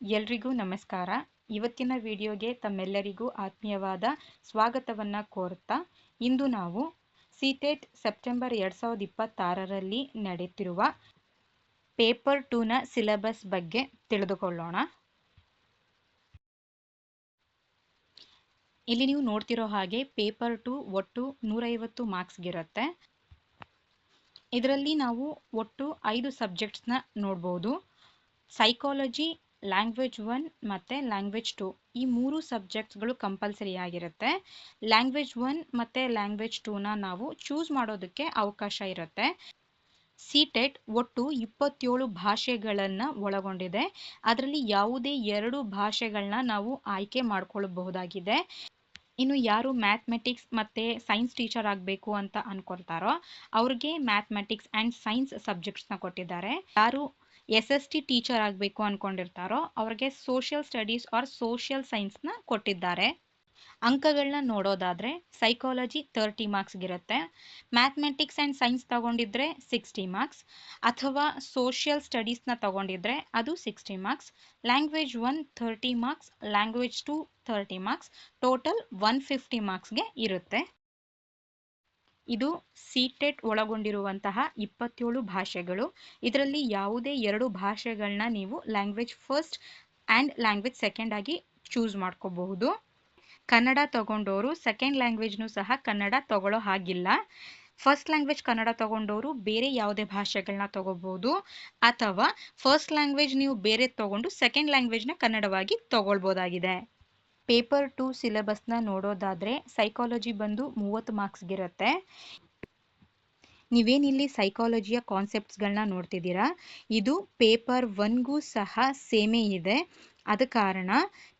ಎಲ್ರಿಗೂ ನಮಸ್ಕಾರ. ಇವತ್ತಿನ ವಿಡಿಯೋಗೆ ತಮ್ಮೆಲ್ಲರಿಗೂ ಆತ್ಮೀಯವಾದ ಸ್ವಾಗತವನ್ನ ಕೋರ್ತಾ ಇಂದು ನಾವು ಸಿಟೆಟ್ ಸೆಪ್ಟೆಂಬರ್ 2026ರಲ್ಲಿ ನಡೆಯುತ್ತಿರುವ ಪೇಪರ್ 2ನ ಸಿಲೆಬಸ್ ಬಗ್ಗೆ ತಿಳಿದುಕೊಳ್ಳೋಣ. ಇಲ್ಲಿ ನೀವು ನೋಡ್ತಿರೋ ಹಾಗೆ ಪೇಪರ್ 2 ಒಟ್ಟು 150 ಮಾರ್ಕ್ಸ್ಗಿರುತ್ತೆ. ಇದರಲ್ಲಿ ನಾವು ಒಟ್ಟು 5 ಸಬ್ಜೆಕ್ಟ್ಸ್ನ ನೋಡ್ಬೋದು. ಸೈಕಾಲಜಿ, ಲ್ಯಾಂಗ್ವೇಜ್ 1 ಮತ್ತು ಲ್ಯಾಂಗ್ವೇಜ್ 2 ಈ 3 ಸಬ್ಜೆಕ್ಟ್ಸ್ಗಳು ಕಂಪಲ್ಸರಿ ಆಗಿರುತ್ತೆ. ಲ್ಯಾಂಗ್ವೇಜ್ 1 ಮತ್ತು ಲ್ಯಾಂಗ್ವೇಜ್ 2ನ ನಾವು ಚೂಸ್ ಮಾಡೋದಕ್ಕೆ ಅವಕಾಶ ಇರುತ್ತೆ. ಸಿಟೆಟ್ ಒಟ್ಟು 27 ಭಾಷೆಗಳನ್ನು ಒಳಗೊಂಡಿದೆ. ಅದರಲ್ಲಿ ಯಾವುದೇ 2 ಭಾಷೆಗಳನ್ನ ನಾವು ಆಯ್ಕೆ ಮಾಡ್ಕೊಳ್ಬಹುದಾಗಿದೆ. ಇನ್ನು ಯಾರು ಮ್ಯಾಥಮೆಟಿಕ್ಸ್ ಮತ್ತು ಸೈನ್ಸ್ ಟೀಚರ್ ಆಗಬೇಕು ಅಂತ ಅನ್ಕೊಳ್ತಾರೋ ಅವ್ರಿಗೆ ಮ್ಯಾಥಮೆಟಿಕ್ಸ್ ಆ್ಯಂಡ್ ಸೈನ್ಸ್ ಸಬ್ಜೆಕ್ಟ್ಸ್ನ ಕೊಟ್ಟಿದ್ದಾರೆ. ಯಾರು SST ಟೀಚರ್ ಆಗಬೇಕು ಅಂದ್ಕೊಂಡಿರ್ತಾರೋ ಅವ್ರಿಗೆ ಸೋಷಿಯಲ್ ಸ್ಟಡೀಸ್ ಆರ್ ಸೋಷಿಯಲ್ ಸೈನ್ಸ್ನ ಕೊಟ್ಟಿದ್ದಾರೆ. ಅಂಕಗಳನ್ನ ನೋಡೋದಾದರೆ ಸೈಕಾಲಜಿ 30 ಮಾರ್ಕ್ಸ್ಗಿರುತ್ತೆ. ಮ್ಯಾಥಮೆಟಿಕ್ಸ್ ಆ್ಯಂಡ್ ಸೈನ್ಸ್ ತಗೊಂಡಿದ್ರೆ 60 ಮಾರ್ಕ್ಸ್, ಅಥವಾ ಸೋಷಿಯಲ್ ಸ್ಟಡೀಸ್ನ ತಗೊಂಡಿದ್ರೆ ಅದು 60 marks. Language 1 30 marks, language 2 30 marks, total 150 ಮಾರ್ಕ್ಸ್ಗೆ ಇರುತ್ತೆ. ಇದು ಸಿಟೆಟ್ ಒಳಗೊಂಡಿರುವಂತಹ 27 ಭಾಷೆಗಳು. ಇದರಲ್ಲಿ ಯಾವುದೇ 2 ಭಾಷೆಗಳನ್ನ ನೀವು language first and language second ಆಗಿ ಚೂಸ್ ಮಾಡ್ಕೋಬಹುದು. ಕನ್ನಡ ತಗೊಂಡವರು ಸೆಕೆಂಡ್ ಲ್ಯಾಂಗ್ವೇಜ್ನೂ ಸಹ ಕನ್ನಡ ತಗೊಳ್ಳೋ ಹಾಗಿಲ್ಲ. ಫಸ್ಟ್ ಲ್ಯಾಂಗ್ವೇಜ್ ಕನ್ನಡ ತಗೊಂಡವರು ಬೇರೆ ಯಾವುದೇ ಭಾಷೆಗಳನ್ನ ತಗೋಬಹುದು, ಅಥವಾ ಫಸ್ಟ್ ಲ್ಯಾಂಗ್ವೇಜ್ ನೀವು ಬೇರೆ ತಗೊಂಡು ಸೆಕೆಂಡ್ ಲ್ಯಾಂಗ್ವೇಜ್ನ ಕನ್ನಡವಾಗಿ ತಗೊಳ್ಬೋದಾಗಿದೆ. ಪೇಪರ್ 2 ಸಿಲೆಬಸ್ನ ನೋಡೋದಾದರೆ ಸೈಕಾಲಜಿ ಬಂದು 30 ಮಾರ್ಕ್ಸ್ಗಿರುತ್ತೆ. ನೀವೇನಿಲ್ಲಿ ಸೈಕಾಲಜಿಯ ಕಾನ್ಸೆಪ್ಟ್ಸ್ಗಳನ್ನ ನೋಡ್ತಿದ್ದೀರಾ, ಇದು ಪೇಪರ್ 1ಗೂ ಸಹ ಸೇಮೇ ಇದೆ. ಆದ ಕಾರಣ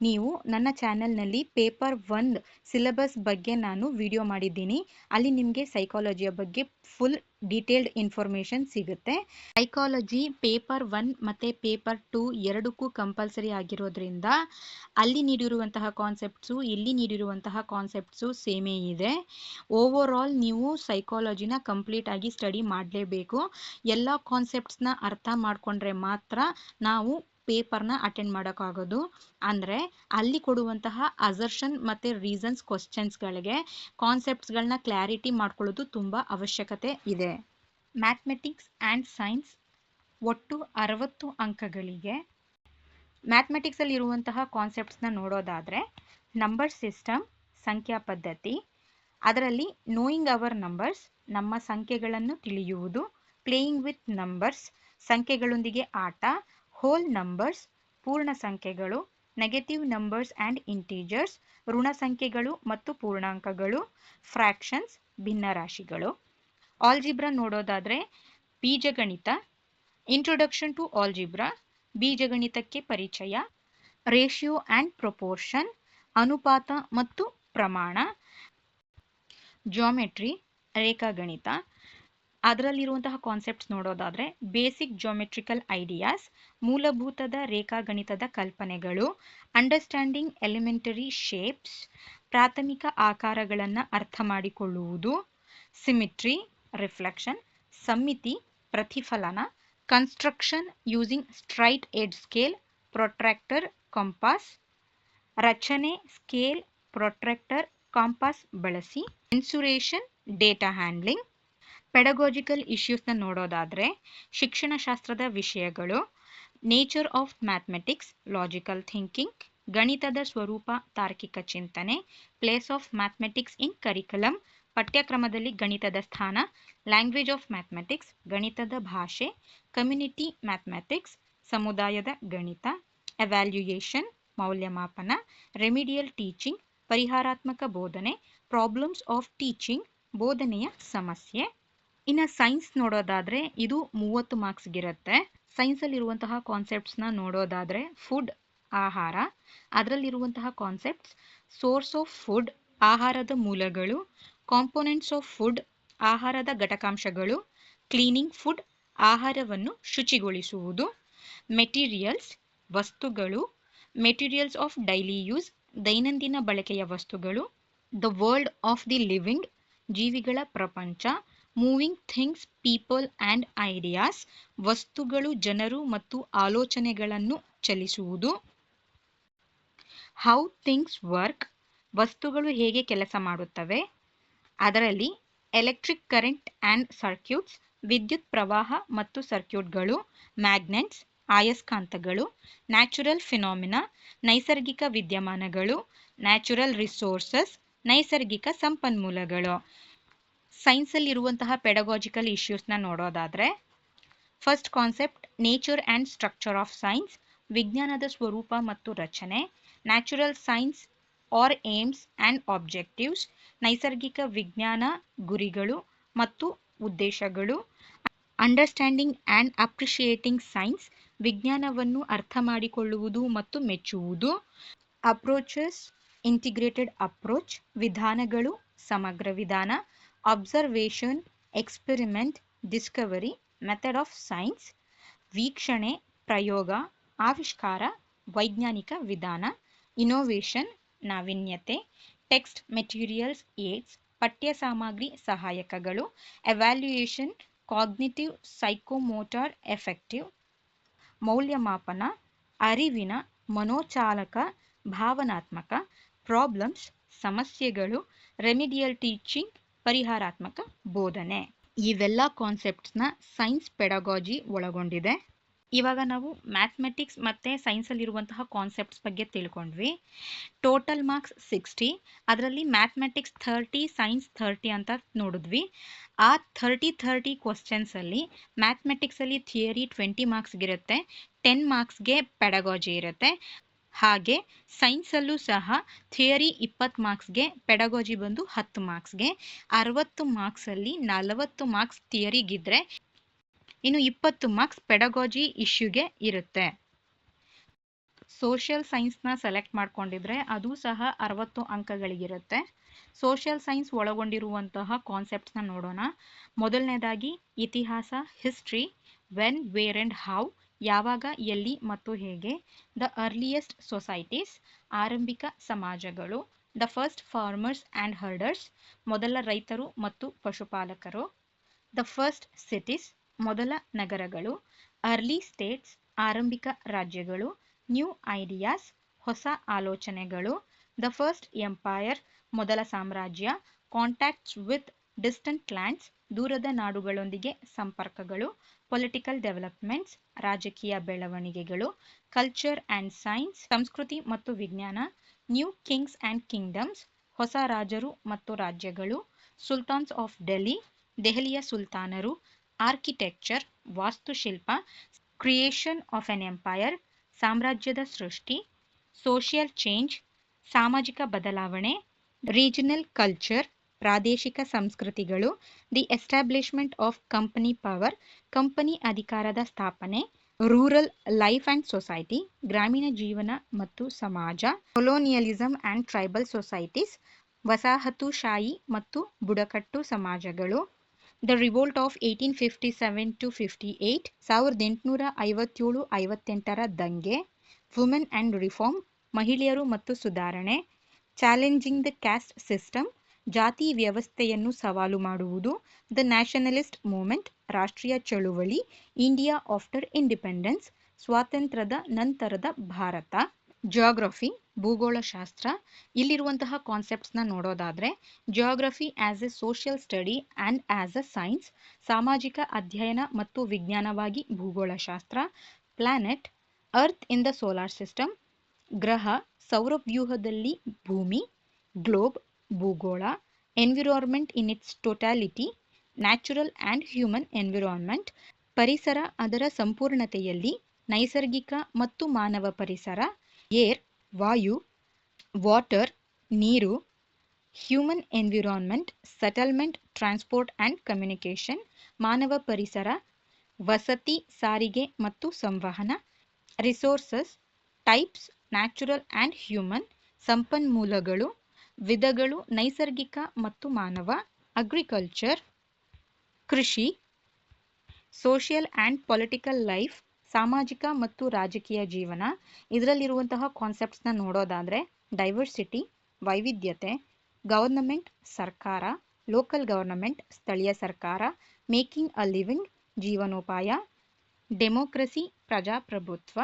ನೀವು ನನ್ನ ಚಾನೆಲ್ನಲ್ಲಿ ಪೇಪರ್ 1 ಸಿಲೆಬಸ್ ಬಗ್ಗೆ ನಾನು ವಿಡಿಯೋ ಮಾಡಿದ್ದೀನಿ. ಅಲ್ಲಿ ನಿಮಗೆ ಸೈಕಾಲಜಿಯ ಬಗ್ಗೆ ಫುಲ್ ಡೀಟೇಲ್ಡ್ ಇನ್ಫಾರ್ಮೇಷನ್ ಸಿಗುತ್ತೆ. ಸೈಕಾಲಜಿ ಪೇಪರ್ 1 ಮತ್ತು ಪೇಪರ್ 2 ಎರಡಕ್ಕೂ ಕಂಪಲ್ಸರಿ ಆಗಿರೋದ್ರಿಂದ ಅಲ್ಲಿ ನೀಡಿರುವಂತಹ ಕಾನ್ಸೆಪ್ಟ್ಸು ಇಲ್ಲಿ ನೀಡಿರುವಂತಹ ಕಾನ್ಸೆಪ್ಟ್ಸು ಸೇಮೇ ಇದೆ. ಓವರ್ ಆಲ್ ನೀವು ಸೈಕಾಲಜಿನ ಕಂಪ್ಲೀಟ್ ಆಗಿ ಸ್ಟಡಿ ಮಾಡಲೇಬೇಕು. ಎಲ್ಲ ಕಾನ್ಸೆಪ್ಟ್ಸ್ನ ಅರ್ಥ ಮಾಡಿಕೊಂಡ್ರೆ ಮಾತ್ರ ನಾವು ಪೇಪರ್ನ ಅಟೆಂಡ್ ಮಾಡೋಕ್ಕಾಗೋದು. ಅಂದರೆ ಅಲ್ಲಿ ಕೊಡುವಂತಹ ಅಸರ್ಷನ್ ಮತ್ತು ರೀಸನ್ಸ್ ಕ್ವಶನ್ಸ್ಗಳಿಗೆ ಕಾನ್ಸೆಪ್ಟ್ಸ್ಗಳನ್ನ ಕ್ಲಾರಿಟಿ ಮಾಡ್ಕೊಳ್ಳೋದು ತುಂಬ ಅವಶ್ಯಕತೆ ಇದೆ. ಮ್ಯಾಥಮೆಟಿಕ್ಸ್ ಆ್ಯಂಡ್ ಸೈನ್ಸ್ ಒಟ್ಟು 60 ಅಂಕಗಳಿಗೆ. ಮ್ಯಾಥಮೆಟಿಕ್ಸಲ್ಲಿ ಇರುವಂತಹ ಕಾನ್ಸೆಪ್ಟ್ಸ್ನ ನೋಡೋದಾದರೆ ನಂಬರ್ ಸಿಸ್ಟಮ್, ಸಂಖ್ಯಾ ಪದ್ಧತಿ, ಅದರಲ್ಲಿ ನೋಯಿಂಗ್ ಅವರ್ ನಂಬರ್ಸ್ ನಮ್ಮ ಸಂಖ್ಯೆಗಳನ್ನು ತಿಳಿಯುವುದು, ಪ್ಲೇಯಿಂಗ್ ವಿತ್ ನಂಬರ್ಸ್ ಸಂಖ್ಯೆಗಳೊಂದಿಗೆ ಆಟ, ಹೋಲ್ ನಂಬರ್ಸ್ ಪೂರ್ಣ ಸಂಖ್ಯೆಗಳು, ನೆಗೆಟಿವ್ ನಂಬರ್ಸ್ ಆ್ಯಂಡ್ ಇಂಟೀಜರ್ಸ್ ಋಣ ಸಂಖ್ಯೆಗಳು ಮತ್ತು ಪೂರ್ಣಾಂಕಗಳು, ಫ್ರ್ಯಾಕ್ಷನ್ಸ್ ಭಿನ್ನರಾಶಿಗಳು. ಆಲ್ಜಿಬ್ರಾ ನೋಡೋದಾದರೆ ಬೀಜಗಣಿತ, ಇಂಟ್ರೊಡಕ್ಷನ್ ಟು ಆಲ್ಜಿಬ್ರಾ ಬೀಜಗಣಿತಕ್ಕೆ ಪರಿಚಯ, ರೇಷಿಯೋ ಆ್ಯಂಡ್ ಪ್ರೊಪೋರ್ಷನ್ ಅನುಪಾತ ಮತ್ತು ಪ್ರಮಾಣ, ಜಿಯೋಮೆಟ್ರಿ ರೇಖಾಗಣಿತ. ಅದರಲ್ಲಿರುವಂತಹ ಕಾನ್ಸೆಪ್ಟ್ಸ್ ನೋಡೋದಾದರೆ ಬೇಸಿಕ್ ಜಿಯೋಮೆಟ್ರಿಕಲ್ ಐಡಿಯಾಸ್ ಮೂಲಭೂತದ ರೇಖಾಗಣಿತದ ಕಲ್ಪನೆಗಳು, ಅಂಡರ್ಸ್ಟ್ಯಾಂಡಿಂಗ್ ಎಲಿಮೆಂಟರಿ ಶೇಪ್ಸ್ ಪ್ರಾಥಮಿಕ ಆಕಾರಗಳನ್ನು ಅರ್ಥ ಮಾಡಿಕೊಳ್ಳುವುದು, ಸಿಮಿಟ್ರಿ ರಿಫ್ಲೆಕ್ಷನ್ ಸಮ್ಮಿತಿ ಪ್ರತಿಫಲನ, construction using straight edge scale protractor compass ರಚನೆ ಸ್ಕೇಲ್ ಪ್ರೊಟ್ರಾಕ್ಟರ್ ಕಾಂಪಾಸ್ ಬಳಸಿ, ಮೆನ್ಸುರೇಷನ್ ಡೇಟಾ ಹ್ಯಾಂಡ್ಲಿಂಗ್. ಪೆಡಗಾಜಿಕಲ್ ಇಶ್ಯೂಸ್ನ ನೋಡೋದಾದರೆ ಶಿಕ್ಷಣಶಾಸ್ತ್ರದ ವಿಷಯಗಳು, nature of mathematics logical thinking, ಗಣಿತದ ಸ್ವರೂಪ ತಾರ್ಕಿಕ ಚಿಂತನೆ, place of mathematics in curriculum ಪಠ್ಯಕ್ರಮದಲ್ಲಿ ಗಣಿತದ ಸ್ಥಾನ, ಲ್ಯಾಂಗ್ವೇಜ್ ಆಫ್ ಮ್ಯಾಥಮೆಟಿಕ್ಸ್ ಗಣಿತದ ಭಾಷೆ, ಕಮ್ಯುನಿಟಿ ಮ್ಯಾಥಮೆಟಿಕ್ಸ್ ಸಮುದಾಯದ ಗಣಿತ, ಎವ್ಯಾಲ್ಯೂಯೇಷನ್ ಮೌಲ್ಯಮಾಪನ, ರೆಮಿಡಿಯಲ್ ಟೀಚಿಂಗ್ ಪರಿಹಾರಾತ್ಮಕ ಬೋಧನೆ, ಪ್ರಾಬ್ಲಮ್ಸ್ ಆಫ್ ಟೀಚಿಂಗ್ ಬೋಧನೆಯ ಸಮಸ್ಯೆ. ಇನ್ನು ಸೈನ್ಸ್ ನೋಡೋದಾದರೆ ಇದು 30 ಮಾರ್ಕ್ಸ್ಗಿರುತ್ತೆ. ಸೈನ್ಸಲ್ಲಿರುವಂತಹ ಕಾನ್ಸೆಪ್ಟ್ಸ್ನ ನೋಡೋದಾದರೆ ಫುಡ್ ಆಹಾರ, ಅದರಲ್ಲಿರುವಂತಹ ಕಾನ್ಸೆಪ್ಟ್ಸ್ ಸೋರ್ಸ್ ಆಫ್ ಫುಡ್ ಆಹಾರದ ಮೂಲಗಳು, ಕಾಂಪೊನೆಂಟ್ಸ್ ಆಫ್ ಫುಡ್ ಆಹಾರದ ಘಟಕಾಂಶಗಳು, ಕ್ಲೀನಿಂಗ್ ಫುಡ್ ಆಹಾರವನ್ನು ಶುಚಿಗೊಳಿಸುವುದು, ಮೆಟೀರಿಯಲ್ಸ್ ವಸ್ತುಗಳು, ಮೆಟೀರಿಯಲ್ಸ್ ಆಫ್ ಡೈಲಿ ಯೂಸ್ ದೈನಂದಿನ ಬಳಕೆಯ ವಸ್ತುಗಳು, the world of the living ಜೀವಿಗಳ ಪ್ರಪಂಚ, moving things people and ideas ವಸ್ತುಗಳು ಜನರು ಮತ್ತು ಆಲೋಚನೆಗಳನ್ನು ಚಲಿಸುವುದು, ಹೌ ಥಿಂಗ್ಸ್ ವರ್ಕ್, ವಸ್ತುಗಳು ಹೇಗೆ ಕೆಲಸ ಮಾಡುತ್ತವೆ. ಅದರಲ್ಲಿ ಎಲೆಕ್ಟ್ರಿಕ್ ಕರೆಂಟ್ ಆ್ಯಂಡ್ ಸರ್ಕ್ಯೂಟ್ಸ್, ವಿದ್ಯುತ್ ಪ್ರವಾಹ ಮತ್ತು ಸರ್ಕ್ಯೂಟ್ಗಳು. ಮ್ಯಾಗ್ನೆಟ್ಸ್, ಆಯಸ್ಕಾಂತಗಳು. ನ್ಯಾಚುರಲ್ ಫಿನಾಮಿನಾ, ನೈಸರ್ಗಿಕ ವಿದ್ಯಮಾನಗಳು. ನ್ಯಾಚುರಲ್ ರಿಸೋರ್ಸಸ್, ನೈಸರ್ಗಿಕ ಸಂಪನ್ಮೂಲಗಳು. ಸೈನ್ಸಲ್ಲಿರುವಂತಹ ಪೆಡಗಾಜಿಕಲ್ ಇಶ್ಯೂಸ್ನ ನೋಡೋದಾದರೆ, first concept nature and structure of science, ವಿಜ್ಞಾನದ ಸ್ವರೂಪ ಮತ್ತು ರಚನೆ. Natural science are aims and objectives, ನೈಸರ್ಗಿಕ ವಿಜ್ಞಾನ ಗುರಿಗಳು ಮತ್ತು ಉದ್ದೇಶಗಳು. ಅಂಡರ್ಸ್ಟ್ಯಾಂಡಿಂಗ್ ಆ್ಯಂಡ್ ಅಪ್ರಿಷಿಯೇಟಿಂಗ್ ಸೈನ್ಸ್, ವಿಜ್ಞಾನವನ್ನು ಅರ್ಥ ಮಾಡಿಕೊಳ್ಳುವುದು ಮತ್ತು ಮೆಚ್ಚುವುದು. ಅಪ್ರೋಚಸ್, ಇಂಟಿಗ್ರೇಟೆಡ್ ಅಪ್ರೋಚ್, ವಿಧಾನಗಳು, ಸಮಗ್ರ ವಿಧಾನ. Observation, experiment, Discovery, method of science. ವೀಕ್ಷಣೆ, ಪ್ರಯೋಗ, ಆವಿಷ್ಕಾರ, ವೈಜ್ಞಾನಿಕ ವಿಧಾನ. ಇನೋವೇಷನ್, ನಾವೀನ್ಯತೆ. ಟೆಕ್ಸ್ಟ್ ಮೆಟೀರಿಯಲ್ಸ್ ಏಡ್ಸ್, ಪಠ್ಯ ಸಾಮಗ್ರಿ ಸಹಾಯಕಗಳು. Evaluation, cognitive psychomotor effective. ಮೌಲ್ಯಮಾಪನ, ಅರಿವಿನ ಮನೋಚಾಲಕ ಭಾವನಾತ್ಮಕ. ಪ್ರಾಬ್ಲಮ್ಸ್, ಸಮಸ್ಯೆಗಳು. ರೆಮಿಡಿಯಲ್ ಟೀಚಿಂಗ್, ಪರಿಹಾರಾತ್ಮಕ ಬೋಧನೆ. ಇವೆಲ್ಲ ಕಾನ್ಸೆಪ್ಟ್ಸ್ನ ಸೈನ್ಸ್ ಪೆಡಗಾಜಿ ಒಳಗೊಂಡಿದೆ. ಇವಾಗ ನಾವು ಮ್ಯಾಥಮೆಟಿಕ್ಸ್ ಮತ್ತು ಸೈನ್ಸಲ್ಲಿರುವಂತಹ ಕಾನ್ಸೆಪ್ಟ್ಸ್ ಬಗ್ಗೆ ತಿಳ್ಕೊಂಡ್ವಿ. ಟೋಟಲ್ ಮಾರ್ಕ್ಸ್ 60, ಅದರಲ್ಲಿ ಮ್ಯಾಥಮೆಟಿಕ್ಸ್ 30, ಸೈನ್ಸ್ 30 ಅಂತ ನೋಡಿದ್ವಿ. ಆ 30 ಕ್ವಶನ್ಸಲ್ಲಿ ಮ್ಯಾಥಮೆಟಿಕ್ಸಲ್ಲಿ ಥಿಯರಿ 20 ಮಾರ್ಕ್ಸ್ಗಿರುತ್ತೆ, 10 ಮಾರ್ಕ್ಸ್ಗೆ ಪೆಡಗಾಜಿ ಇರುತ್ತೆ. ಹಾಗೆ ಸೈನ್ಸಲ್ಲೂ ಸಹ ಥಿಯರಿ 20 ಮಾರ್ಕ್ಸ್ಗೆ, ಪೆಡಗಾಜಿ ಬಂದು 10 ಮಾರ್ಕ್ಸ್ಗೆ. 60 ಮಾರ್ಕ್ಸಲ್ಲಿ 40 ಮಾರ್ಕ್ಸ್ ಥಿಯರಿಗಿದ್ರೆ ಇನ್ನು 20 ಮಾರ್ಕ್ಸ್ ಪೆಡಗಾಜಿ ಇಶ್ಯೂಗೆ ಇರುತ್ತೆ. ಸೋಷಿಯಲ್ ಸೈನ್ಸ್ನ ಸೆಲೆಕ್ಟ್ ಮಾಡ್ಕೊಂಡಿದ್ರೆ ಅದು ಸಹ 60 ಅಂಕಗಳಿಗಿರುತ್ತೆ. ಸೋಷಿಯಲ್ ಸೈನ್ಸ್ ಒಳಗೊಂಡಿರುವಂತಹ ಕಾನ್ಸೆಪ್ಟ್ಸ್ನ ನೋಡೋಣ. ಮೊದಲನೇದಾಗಿ ಇತಿಹಾಸ, history. When, where and how, ಯಾವಾಗ, ಎಲ್ಲಿ ಮತ್ತು ಹೇಗೆ. ದ ಅರ್ಲಿಯೆಸ್ಟ್ ಸೊಸೈಟೀಸ್, ಆರಂಭಿಕ ಸಮಾಜಗಳು. The first farmers and herders, ಮೊದಲ ರೈತರು ಮತ್ತು ಪಶುಪಾಲಕರು. ದ ಫಸ್ಟ್ ಸಿಟೀಸ್, ಮೊದಲ ನಗರಗಳು. ಅರ್ಲಿ ಸ್ಟೇಟ್ಸ್, ಆರಂಭಿಕ ರಾಜ್ಯಗಳು. ನ್ಯೂ ಐಡಿಯಾಸ್, ಹೊಸ ಆಲೋಚನೆಗಳು. ದ ಫಸ್ಟ್ ಎಂಪೈರ್, ಮೊದಲ ಸಾಮ್ರಾಜ್ಯ. ಕಾಂಟ್ಯಾಕ್ಟ್ಸ್ ವಿತ್ ಡಿಸ್ಟೆಂಟ್ ಲ್ಯಾಂಡ್ಸ್, ದೂರದ ನಾಡುಗಳೊಂದಿಗೆ ಸಂಪರ್ಕಗಳು. ಪೊಲಿಟಿಕಲ್ ಡೆವಲಪ್ಮೆಂಟ್ಸ್, ರಾಜಕೀಯ ಬೆಳವಣಿಗೆಗಳು. ಕಲ್ಚರ್ ಆ್ಯಂಡ್ ಸೈನ್ಸ್, ಸಂಸ್ಕೃತಿ ಮತ್ತು ವಿಜ್ಞಾನ. ನ್ಯೂ ಕಿಂಗ್ಸ್ ಆ್ಯಂಡ್ ಕಿಂಗ್ಡಮ್ಸ್, ಹೊಸ ರಾಜರು ಮತ್ತು ರಾಜ್ಯಗಳು. ಸುಲ್ತಾನ್ಸ್ ಆಫ್ ಡೆಲ್ಲಿ, ದೆಹಲಿಯ ಸುಲ್ತಾನರು. ಆರ್ಕಿಟೆಕ್ಚರ್, ವಾಸ್ತುಶಿಲ್ಪ. ಕ್ರಿಯೇಷನ್ ಆಫ್ ಎನ್ ಎಂಪೈರ್, ಸಾಮ್ರಾಜ್ಯದ ಸೃಷ್ಟಿ. ಸೋಷಿಯಲ್ ಚೇಂಜ್, ಸಾಮಾಜಿಕ ಬದಲಾವಣೆ. ರೀಜನಲ್ ಕಲ್ಚರ್, ಪ್ರಾದೇಶಿಕ ಸಂಸ್ಕೃತಿಗಳು. The establishment of company power, company ಅಧಿಕಾರದ ಸ್ಥಾಪನೆ. ರೂರಲ್ ಲೈಫ್ ಆ್ಯಂಡ್ ಸೊಸೈಟಿ, ಗ್ರಾಮೀಣ ಜೀವನ ಮತ್ತು ಸಮಾಜ. ಕೊಲೋನಿಯಲಿಸಮ್ ಆ್ಯಂಡ್ ಟ್ರೈಬಲ್ ಸೊಸೈಟೀಸ್, ವಸಾಹತುಶಾಹಿ ಮತ್ತು ಬುಡಕಟ್ಟು ಸಮಾಜಗಳು. ದ ರಿವೋಲ್ಟ್ ಆಫ್ 1857-58, 1857-58 ದಂಗೆ. ವುಮೆನ್ ಆ್ಯಂಡ್ ರಿಫಾರ್ಮ್, ಮಹಿಳೆಯರು ಮತ್ತು ಸುಧಾರಣೆ. ಚಾಲೆಂಜಿಂಗ್ ದ ಕ್ಯಾಸ್ಟ್ ಸಿಸ್ಟಮ್, ಜಾತಿ ವ್ಯವಸ್ಥೆಯನ್ನು ಸವಾಲು ಮಾಡುವುದು. ದ ನ್ಯಾಷನಲಿಸ್ಟ್ ಮೂವ್ಮೆಂಟ್, ರಾಷ್ಟ್ರೀಯ ಚಳುವಳಿ. ಇಂಡಿಯಾ ಆಫ್ಟರ್ ಇಂಡಿಪೆಂಡೆನ್ಸ್, ಸ್ವಾತಂತ್ರ್ಯದ ನಂತರದ ಭಾರತ. ಜಿಯೋಗ್ರಫಿ, ಭೂಗೋಳಶಾಸ್ತ್ರ. ಇಲ್ಲಿರುವಂತಹ ಕಾನ್ಸೆಪ್ಟ್ಸ್ನ ನೋಡೋದಾದರೆ, geography as a social study and as a science, ಸಾಮಾಜಿಕ ಅಧ್ಯಯನ ಮತ್ತು ವಿಜ್ಞಾನವಾಗಿ ಭೂಗೋಳಶಾಸ್ತ್ರ. Planet, earth in the solar system, ಗ್ರಹ, ಸೌರವ್ಯೂಹದಲ್ಲಿ ಭೂಮಿ. ಗ್ಲೋಬ್, ಭೂಗೋಳ. Environment in its totality, natural and human environment, ಪರಿಸರ ಅದರ ಸಂಪೂರ್ಣತೆಯಲ್ಲಿ, ನೈಸರ್ಗಿಕ ಮತ್ತು ಮಾನವ ಪರಿಸರ. ಏರ್, ವಾಯು. ವಾಟರ್, ನೀರು. Human environment, settlement, transport and communication, ಮಾನವ ಪರಿಸರ, ವಸತಿ, ಸಾರಿಗೆ ಮತ್ತು ಸಂವಹನ. Resources, types, natural and human, ಸಂಪನ್ಮೂಲಗಳು, ವಿಧಗಳು, ನೈಸರ್ಗಿಕ ಮತ್ತು ಮಾನವ. ಅಗ್ರಿಕಲ್ಚರ್, ಕೃಷಿ. ಸೋಷಿಯಲ್ ಆ್ಯಂಡ್ ಪೊಲಿಟಿಕಲ್ ಲೈಫ್, ಸಾಮಾಜಿಕ ಮತ್ತು ರಾಜಕೀಯ ಜೀವನ. ಇದರಲ್ಲಿರುವಂತಹ ಕಾನ್ಸೆಪ್ಟ್ಸ್ನ ನೋಡೋದಾದರೆ, ಡೈವರ್ಸಿಟಿ, ವೈವಿಧ್ಯತೆ. ಗವರ್ನಮೆಂಟ್, ಸರ್ಕಾರ. ಲೋಕಲ್ ಗವರ್ನಮೆಂಟ್, ಸ್ಥಳೀಯ ಸರ್ಕಾರ. ಮೇಕಿಂಗ್ ಅ ಲಿವಿಂಗ್, ಜೀವನೋಪಾಯ. ಡೆಮೋಕ್ರಸಿ, ಪ್ರಜಾಪ್ರಭುತ್ವ.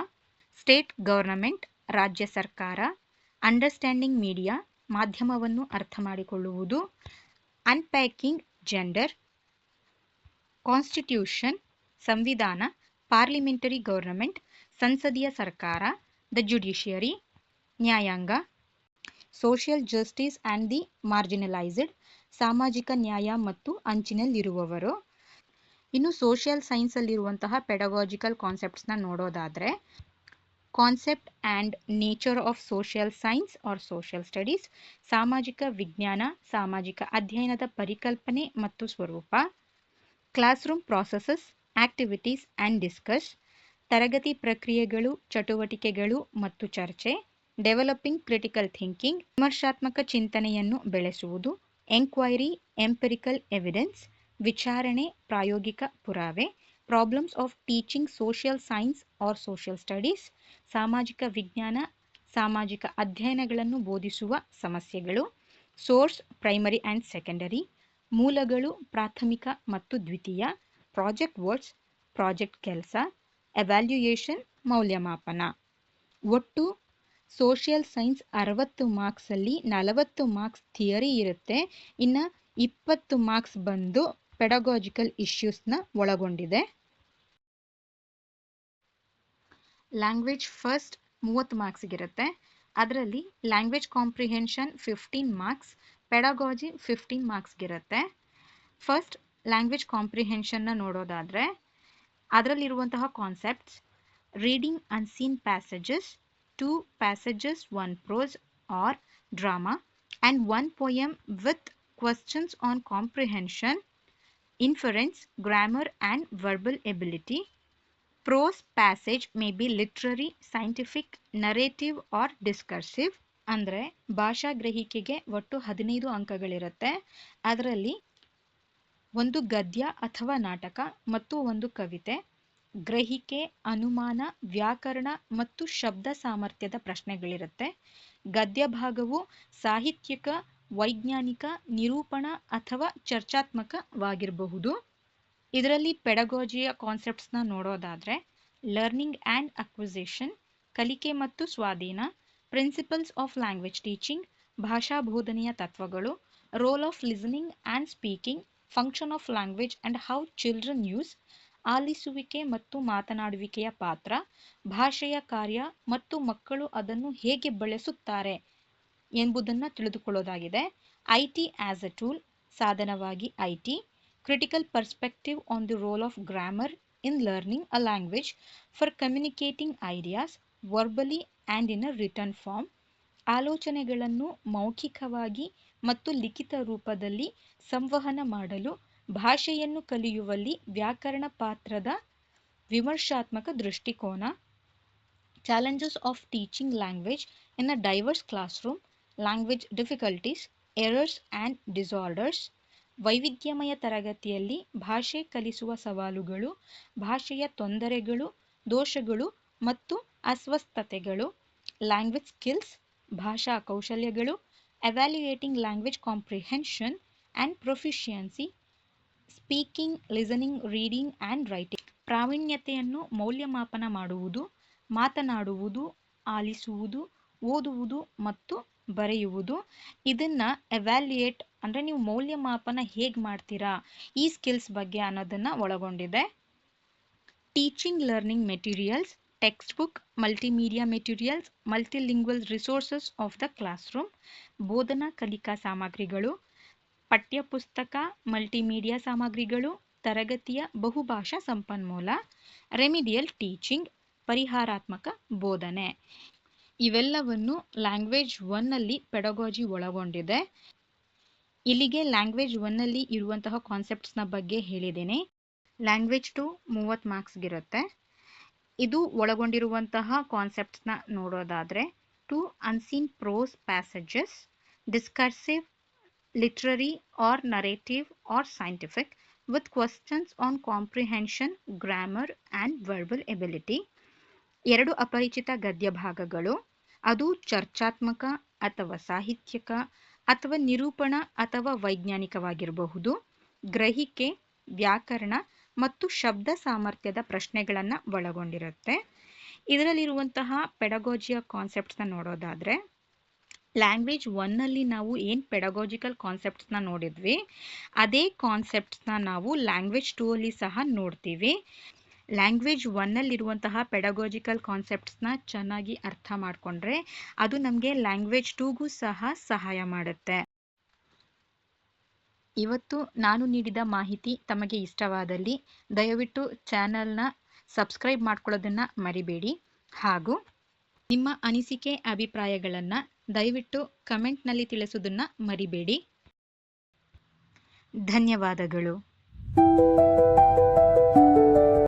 ಸ್ಟೇಟ್ ಗವರ್ನಮೆಂಟ್, ರಾಜ್ಯ ಸರ್ಕಾರ. ಅಂಡರ್ಸ್ಟ್ಯಾಂಡಿಂಗ್ ಮೀಡಿಯಾ, ಮಾಧ್ಯಮವನ್ನು ಅರ್ಥ ಮಾಡಿಕೊಳ್ಳುವುದು. ಅನ್ಪ್ಯಾಕಿಂಗ್ ಜೆಂಡರ್, ಕಾನ್ಸ್ಟಿಟ್ಯೂಷನ್, ಸಂವಿಧಾನ, ಪಾರ್ಲಿಮೆಂಟರಿ ಗವರ್ನಮೆಂಟ್, ಸಂಸದೀಯ ಸರ್ಕಾರ, ದ ಜುಡಿಷಿಯರಿ, ನ್ಯಾಯಾಂಗ. Social justice and the marginalised, ಸಾಮಾಜಿಕ ನ್ಯಾಯ ಮತ್ತು ಅಂಚಿನಲ್ಲಿರುವವರು. ಇನ್ನು ಸೋಷಿಯಲ್ ಸೈನ್ಸಲ್ಲಿರುವಂತಹ ಪೆಡಗಾಜಿಕಲ್ ಕಾನ್ಸೆಪ್ಟ್ಸ್ನ ನೋಡೋದಾದರೆ, concept and nature of social science or social studies, ಸಾಮಾಜಿಕ ವಿಜ್ಞಾನ, ಸಾಮಾಜಿಕ ಅಧ್ಯಯನದ ಪರಿಕಲ್ಪನೆ ಮತ್ತು ಸ್ವರೂಪ. Classroom processes, activities and discuss, ತರಗತಿ ಪ್ರಕ್ರಿಯೆಗಳು, ಚಟುವಟಿಕೆಗಳು ಮತ್ತು ಚರ್ಚೆ. ಡೆವಲಪಿಂಗ್ ಕ್ರಿಟಿಕಲ್ ಥಿಂಕಿಂಗ್, ವಿಮರ್ಶಾತ್ಮಕ ಚಿಂತನೆಯನ್ನು ಬೆಳೆಸುವುದು. ಎಂಕ್ವೈರಿ, ಎಂಪಿರಿಕಲ್ ಎವಿಡೆನ್ಸ್, ವಿಚಾರಣೆ, ಪ್ರಾಯೋಗಿಕ ಪುರಾವೆ. Problems of teaching social science or social studies, ಸಾಮಾಜಿಕ ವಿಜ್ಞಾನ, ಸಾಮಾಜಿಕ ಅಧ್ಯಯನಗಳನ್ನು ಬೋಧಿಸುವ ಸಮಸ್ಯೆಗಳು. ಸೋರ್ಸ್, ಪ್ರೈಮರಿ ಆ್ಯಂಡ್ ಸೆಕೆಂಡರಿ, ಮೂಲಗಳು, ಪ್ರಾಥಮಿಕ ಮತ್ತು ದ್ವಿತೀಯ. ಪ್ರಾಜೆಕ್ಟ್ ವರ್ಡ್ಸ್, ಪ್ರಾಜೆಕ್ಟ್ ಕೆಲಸ. ಎವ್ಯಾಲ್ಯೂಯೇಷನ್, ಮೌಲ್ಯಮಾಪನ. ಒಟ್ಟು ಸೋಷಿಯಲ್ ಸೈನ್ಸ್ 60 ಮಾರ್ಕ್ಸಲ್ಲಿ 40 ಮಾರ್ಕ್ಸ್ ಥಿಯರಿ ಇರುತ್ತೆ, ಇನ್ನು 20 ಮಾರ್ಕ್ಸ್ ಬಂದು ಪೆಡಗಾಜಿಕಲ್ ಇಶ್ಯೂಸ್ನ ಒಳಗೊಂಡಿದೆ. ಲ್ಯಾಂಗ್ವೇಜ್ ಫಸ್ಟ್ 30 ಮಾರ್ಕ್ಸಿಗಿರುತ್ತೆ. ಅದರಲ್ಲಿ ಲ್ಯಾಂಗ್ವೇಜ್ ಕಾಂಪ್ರಿಹೆನ್ಷನ್ 15 ಮಾರ್ಕ್ಸ್, ಪೆಡಗಾಜಿ 15 ಮಾರ್ಕ್ಸ್ಗಿರುತ್ತೆ. ಫಸ್ಟ್ ಲ್ಯಾಂಗ್ವೇಜ್ ಕಾಂಪ್ರಿಹೆನ್ಷನ್ನ ನೋಡೋದಾದರೆ, ಅದರಲ್ಲಿರುವಂತಹ concepts: reading unseen passages, 2 passages, 1 prose or drama, and 1 poem with questions on comprehension, inference, grammar, and verbal ability. Prose passage may be literary, scientific, narrative, or discursive. ಅಂದರೆ ಭಾಷಾ ಗ್ರಹಿಕೆಗೆ ಒಟ್ಟು 15 ಅಂಕಗಳಿರುತ್ತೆ. ಅದರಲ್ಲಿ ಒಂದು ಗದ್ಯ ಅಥವಾ ನಾಟಕ ಮತ್ತು ಒಂದು ಕವಿತೆ. ಗ್ರಹಿಕೆ, ಅನುಮಾನ, ವ್ಯಾಕರಣ ಮತ್ತು ಶಬ್ದ ಸಾಮರ್ಥ್ಯದ ಪ್ರಶ್ನೆಗಳಿರುತ್ತೆ. ಗದ್ಯ ಭಾಗವು ಸಾಹಿತ್ಯಿಕ, ವೈಜ್ಞಾನಿಕ, ನಿರೂಪಣ ಅಥವಾ ಚರ್ಚಾತ್ಮಕವಾಗಿರಬಹುದು. ಇದರಲ್ಲಿ ಪೆಡಗಾಜಿಯ ಕಾನ್ಸೆಪ್ಟ್ಸ್ನ ನೋಡೋದಾದರೆ, ಲರ್ನಿಂಗ್ ಆ್ಯಂಡ್ ಅಕ್ವಿಸಿಷನ್, ಕಲಿಕೆ ಮತ್ತು ಸ್ವಾಧೀನ. ಪ್ರಿನ್ಸಿಪಲ್ಸ್ ಆಫ್ ಲ್ಯಾಂಗ್ವೇಜ್ ಟೀಚಿಂಗ್, ಭಾಷಾ ಬೋಧನೆಯ ತತ್ವಗಳು. Role of listening and speaking, function of language and how children use. ಆಲಿಸುವಿಕೆ ಮತ್ತು ಮಾತನಾಡುವಿಕೆಯ ಪಾತ್ರ, ಭಾಷೆಯ ಕಾರ್ಯ ಮತ್ತು ಮಕ್ಕಳು ಅದನ್ನು ಹೇಗೆ ಬಳಸುತ್ತಾರೆ ಎಂಬುದನ್ನು ತಿಳಿದುಕೊಳ್ಳೋದಾಗಿದೆ. ಐಟಿ ಆಸ್ ಎ ಟೂಲ್, ಸಾಧನವಾಗಿ IT. Critical perspective on the role of grammar in learning a language for communicating ideas verbally and in a written form. ಆಲೋಚನೆಗಳನ್ನು ಮೌಖಿಕವಾಗಿ ಮತ್ತು ಲಿಖಿತ ರೂಪದಲ್ಲಿ ಸಂವಹನ ಮಾಡಲು ಭಾಷೆಯನ್ನು ಕಲಿಯುವಲ್ಲಿ ವ್ಯಾಕರಣ ಪಾತ್ರದ ವಿಮರ್ಶಾತ್ಮಕ ದೃಷ್ಟಿಕೋನ. Challenges of teaching language in a diverse classroom, language difficulties, errors and disorders. ವೈವಿಧ್ಯಮಯ ತರಗತಿಯಲ್ಲಿ ಭಾಷೆ ಕಲಿಸುವ ಸವಾಲುಗಳು, ಭಾಷೆಯ ತೊಂದರೆಗಳು, ದೋಷಗಳು ಮತ್ತು ಅಸ್ವಸ್ಥತೆಗಳು. ಲ್ಯಾಂಗ್ವೇಜ್ ಸ್ಕಿಲ್ಸ್, ಭಾಷಾ ಕೌಶಲ್ಯಗಳು. Evaluating language comprehension and proficiency, speaking, listening, reading and writing. ಪ್ರಾವೀಣ್ಯತೆಯನ್ನು ಮೌಲ್ಯಮಾಪನ ಮಾಡುವುದು, ಮಾತನಾಡುವುದು, ಆಲಿಸುವುದು, ಓದುವುದು ಮತ್ತು ಬರೆಯುವುದು. ಇದನ್ನು ಎವ್ಯಾಲ್ಯೂಯೇಟ್ ಅಂದರೆ ನೀವು ಮೌಲ್ಯಮಾಪನ ಹೇಗೆ ಮಾಡ್ತೀರಾ ಈ ಸ್ಕಿಲ್ಸ್ ಬಗ್ಗೆ ಅನ್ನೋದನ್ನು ಒಳಗೊಂಡಿದೆ. Teaching learning materials, text book, multimedia materials, multilingual resources of the class room. ಬೋಧನಾ ಕಲಿಕಾ ಸಾಮಗ್ರಿಗಳು, ಪಠ್ಯಪುಸ್ತಕ, ಮಲ್ಟಿಮೀಡಿಯಾ ಸಾಮಗ್ರಿಗಳು, ತರಗತಿಯ ಬಹುಭಾಷಾ ಸಂಪನ್ಮೂಲ. ರೆಮಿಡಿಯಲ್ ಟೀಚಿಂಗ್, ಪರಿಹಾರಾತ್ಮಕ ಬೋಧನೆ. ಇವೆಲ್ಲವನ್ನು ಲ್ಯಾಂಗ್ವೇಜ್ 1ನಲ್ಲಿ ಪೆಡಗಾಜಿ ಒಳಗೊಂಡಿದೆ. ಇಲ್ಲಿಗೆ ಲ್ಯಾಂಗ್ವೇಜ್ 1ನಲ್ಲಿ ಇರುವಂತಹ ಕಾನ್ಸೆಪ್ಟ್ಸ್ನ ಬಗ್ಗೆ ಹೇಳಿದ್ದೇನೆ. ಲ್ಯಾಂಗ್ವೇಜ್ 2 30 ಮಾರ್ಕ್ಸ್ಗಿರುತ್ತೆ. ಇದು ಒಳಗೊಂಡಿರುವಂತಹ ಕಾನ್ಸೆಪ್ಟ್ಸ್ನ ನೋಡೋದಾದರೆ, 2 unseen prose passages, discursive, literary or narrative or scientific, with questions on comprehension, grammar and verbal ability. 2 ಅಪರಿಚಿತ ಗದ್ಯ ಭಾಗಗಳು, ಅದು ಚರ್ಚಾತ್ಮಕ ಅಥವಾ ಸಾಹಿತ್ಯಿಕ ಅಥವಾ ನಿರೂಪಣ ಅಥವಾ ವೈಜ್ಞಾನಿಕವಾಗಿರಬಹುದು. ಗ್ರಹಿಕೆ, ವ್ಯಾಕರಣ ಮತ್ತು ಶಬ್ದ ಸಾಮರ್ಥ್ಯದ ಪ್ರಶ್ನೆಗಳನ್ನು ಒಳಗೊಂಡಿರುತ್ತೆ. ಇದರಲ್ಲಿರುವಂತಹ ಪೆಡಗಾಜಿಯ ಕಾನ್ಸೆಪ್ಟ್ಸ್ನ ನೋಡೋದಾದರೆ, ಲ್ಯಾಂಗ್ವೇಜ್ ಒನ್ನಲ್ಲಿ ನಾವು ಏನು ಪೆಡಗಾಜಿಕಲ್ ಕಾನ್ಸೆಪ್ಟ್ಸ್ನ ನೋಡಿದ್ವಿ ಅದೇ ಕಾನ್ಸೆಪ್ಟ್ಸ್ನ ನಾವು ಲ್ಯಾಂಗ್ವೇಜ್ ಟೂ ಅಲ್ಲಿ ಸಹ ನೋಡ್ತೀವಿ. ಲ್ಯಾಂಗ್ವೇಜ್ ಒನ್ನಲ್ಲಿರುವಂತಹ ಪೆಡಗಾಜಿಕಲ್ ಕಾನ್ಸೆಪ್ಟ್ಸ್ನ ಚೆನ್ನಾಗಿ ಅರ್ಥ ಮಾಡಿಕೊಂಡ್ರೆ ಅದು ನಮಗೆ ಲ್ಯಾಂಗ್ವೇಜ್ ಟೂಗೂ ಸಹ ಸಹಾಯ ಮಾಡುತ್ತೆ. ಇವತ್ತು ನಾನು ನೀಡಿದ ಮಾಹಿತಿ ತಮಗೆ ಇಷ್ಟವಾದಲ್ಲಿ ದಯವಿಟ್ಟು ಚಾನಲ್ನ ಸಬ್ಸ್ಕ್ರೈಬ್ ಮಾಡ್ಕೊಳ್ಳೋದನ್ನು ಮರಿಬೇಡಿ. ಹಾಗೂ ನಿಮ್ಮ ಅನಿಸಿಕೆ ಅಭಿಪ್ರಾಯಗಳನ್ನು ದಯವಿಟ್ಟು ಕಮೆಂಟ್ನಲ್ಲಿ ತಿಳಿಸೋದನ್ನು ಮರಿಬೇಡಿ. ಧನ್ಯವಾದಗಳು.